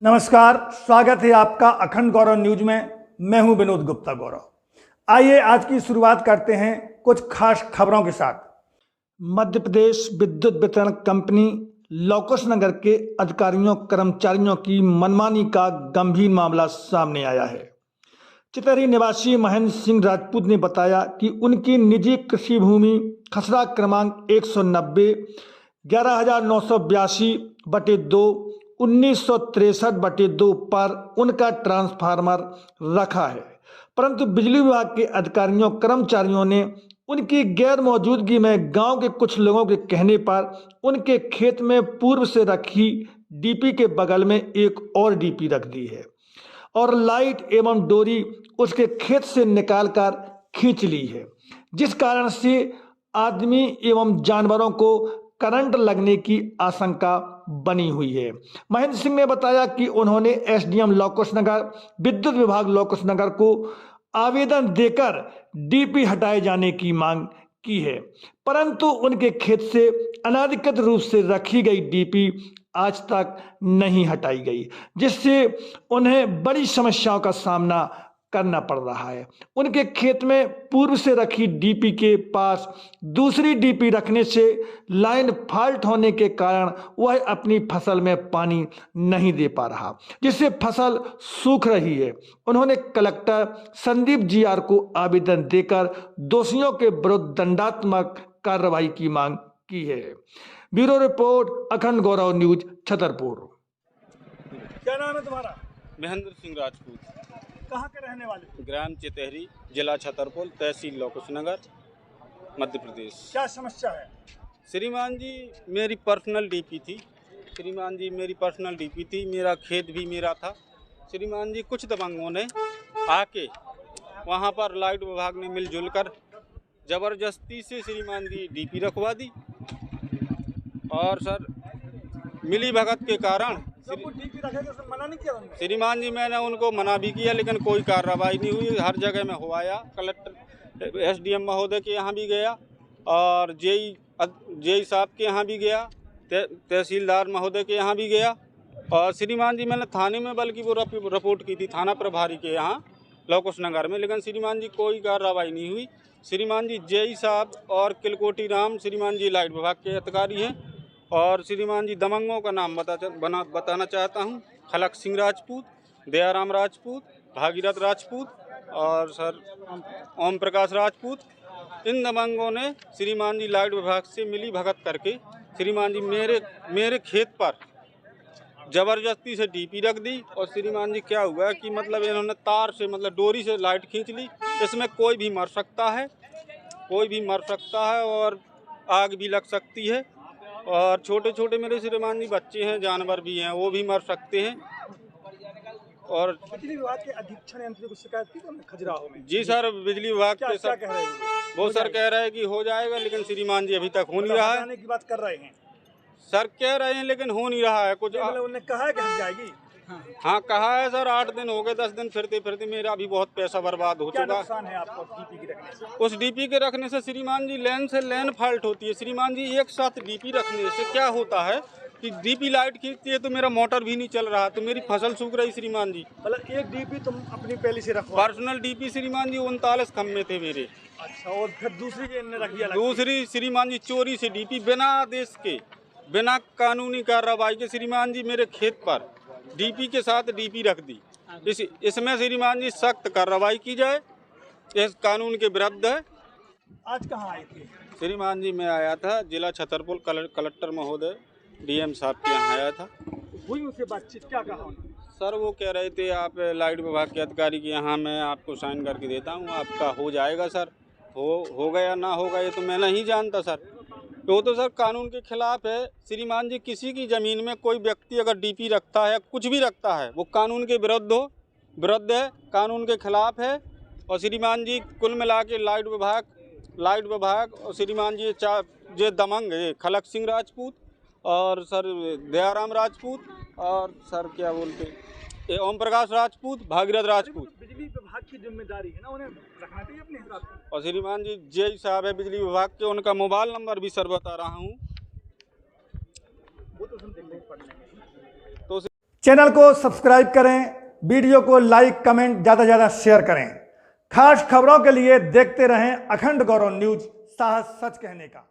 नमस्कार, स्वागत है आपका अखंड गौरव न्यूज में। मैं हूं विनोद गुप्ता गौरव। आइए आज की शुरुआत करते हैं कुछ खास खबरों के साथ। मध्य प्रदेश विद्युत वितरण कंपनी लौकुश नगर के अधिकारियों कर्मचारियों की मनमानी का गंभीर मामला सामने आया है। चितहरी निवासी महेंद्र सिंह राजपूत ने बताया कि उनकी निजी कृषि भूमि खसरा क्रमांक 190 11,982/2 1963/2 पर उनका ट्रांसफार्मर रखा है, परंतु बिजली विभाग के अधिकारियों कर्मचारियों ने उनकी गैर मौजूदगी में गांव के कुछ लोगों के कहने पर उनके खेत में पूर्व से रखी डीपी के बगल में एक और डीपी रख दी है और लाइट एवं डोरी उसके खेत से निकालकर खींच ली है, जिस कारण से आदमी एवं जानवरों को करंट लगने की आशंका बनी हुई है। महेंद्र सिंह ने बताया कि उन्होंने एसडीएम लौकुश नगर, विद्युत विभाग लौकुश नगर को आवेदन देकर डीपी हटाए जाने की मांग की है, परंतु उनके खेत से अनाधिकृत रूप से रखी गई डीपी आज तक नहीं हटाई गई, जिससे उन्हें बड़ी समस्याओं का सामना करना पड़ रहा है। उनके खेत में पूर्व से रखी डीपी के पास दूसरी डीपी रखने से लाइन फॉल्ट होने के कारण वह अपनी फसल में पानी नहीं दे पा रहा, जिससे फसल सूख रही है। उन्होंने कलेक्टर संदीप जीआर को आवेदन देकर दोषियों के विरुद्ध दंडात्मक कार्रवाई की मांग की है। ब्यूरो रिपोर्ट, अखंड गौरव न्यूज, छतरपुर। क्या नाम है तुम्हारा? महेंद्र सिंह राजपूत। कहाँ के रहने वाले? ग्राम चितहरी, जिला छतरपुर, तहसील लौकुश नगर, मध्य प्रदेश। क्या समस्या है? श्रीमान जी, मेरी पर्सनल डीपी थी। श्रीमान जी, मेरी पर्सनल डीपी थी। मेरा खेत भी मेरा था। श्रीमान जी, कुछ दबंगों ने आके वहाँ पर लाइट विभाग ने मिलजुल कर ज़बरदस्ती से श्रीमान जी डीपी रखवा दी और सर मिली भगत के कारण डीपी रखेगा तो मना नहीं किया तुमने? श्रीमान जी, मैंने उनको मना भी किया, लेकिन कोई कार्रवाई नहीं हुई। हर जगह में हो आया। कलेक्टर एसडीएम महोदय के यहाँ भी गया और जेई साहब के यहाँ भी गया, तहसीलदार महोदय के यहाँ भी गया और श्रीमान जी मैंने थाने में बल्कि वो रिपोर्ट की थी थाना प्रभारी के यहाँ लौकुश नगर में, लेकिन श्रीमान जी कोई कार्रवाई नहीं हुई। श्रीमान जी जेई साहब और किलकोटी राम श्रीमान जी लाइट विभाग के अधिकारी हैं और श्रीमान जी दबंगों का नाम बताना चाहता हूँ। खलक सिंह राजपूत, दयाराम राजपूत, भागीरथ राजपूत और सर ओम प्रकाश राजपूत। इन दबंगों ने श्रीमान जी लाइट विभाग से मिली भगत करके श्रीमान जी मेरे खेत पर ज़बरदस्ती से डीपी रख दी और श्रीमान जी क्या हुआ कि मतलब इन्होंने तार से मतलब डोरी से लाइट खींच ली। इसमें कोई भी मर सकता है, कोई भी मर सकता है और आग भी लग सकती है और छोटे छोटे मेरे श्रीमान जी बच्चे हैं, जानवर भी हैं, वो भी मर सकते हैं। और बिजली विभाग के अधीक्षण यंत्र को शिकायत की तुमने खजुराहो में? जी सर, बिजली विभाग के क्या कह रहे हैं वो सर कह रहे हैं कि हो जाएगा, लेकिन श्रीमान जी अभी तक हो नहीं रहा है। की बात कर रहे हैं सर, कह रहे हैं लेकिन हो नहीं रहा है कुछ। उन्होंने कहा है कि हट जाएगी? हाँ कहा है सर। 8 दिन हो गए, 10 दिन फिरते फिरते मेरा भी बहुत पैसा बर्बाद हो क्या चुका। नुकसान है आपको डीपी के रखने से? उस डीपी के रखने से श्रीमान जी लेन से लेन फॉल्ट होती है। श्रीमान जी एक साथ डीपी रखने से क्या होता है कि डीपी लाइट खींचती है तो मेरा मोटर भी नहीं चल रहा, तो मेरी फसल सूख रही। श्रीमान जी मतलब एक डीपी तुम अपनी पहले से रखो? पर्सनल डीपी श्रीमान जी 39 खम्भे थे मेरे। अच्छा, और फिर दूसरी जो इन्होंने रखी है? दूसरी श्रीमान जी चोरी से डीपी बिना आदेश के, बिना कानूनी कार्रवाई के श्रीमान जी मेरे खेत पर डीपी के साथ डीपी रख दी। इसमें श्रीमान जी सख्त कार्रवाई की जाए, इस कानून के विरुद्ध है। आज कहाँ आए थे? श्रीमान जी मैं आया था जिला छतरपुर, कलेक्टर महोदय डीएम साहब के यहाँ आया था। हुई उनसे बातचीत? क्या कहा उन्होंने? सर वो कह रहे थे आप लाइट विभाग के अधिकारी के यहाँ मैं आपको साइन करके देता हूँ, आपका हो जाएगा सर। हो गया ना होगा ये तो मैं नहीं जानता सर। वो तो सर कानून के खिलाफ है। श्रीमान जी किसी की ज़मीन में कोई व्यक्ति अगर डीपी रखता है, कुछ भी रखता है, वो कानून के विरुद्ध है, कानून के खिलाफ है। और श्रीमान जी कुल मिला के लाइट विभाग और श्रीमान जी ये दबंग है खलक सिंह राजपूत और सर दयाराम राजपूत और सर क्या बोलते ओम प्रकाश राजपूत, भागीरथ राजपूत। बिजली विभाग की जिम्मेदारी है ना, उन्हें रखना चाहिए अपने हिसाब से। और श्रीमान जी जेई साहब है बिजली विभाग के, उनका मोबाइल नंबर भी सर बता रहा हूँ। वो तो हम देख लेंगे, पढ़ लेंगे। चैनल को सब्सक्राइब करें, वीडियो को लाइक कमेंट ज़्यादा से ज़्यादा शेयर करें। खास खबरों के लिए देखते रहें अखंड गौरव न्यूज, साहस सच कहने का।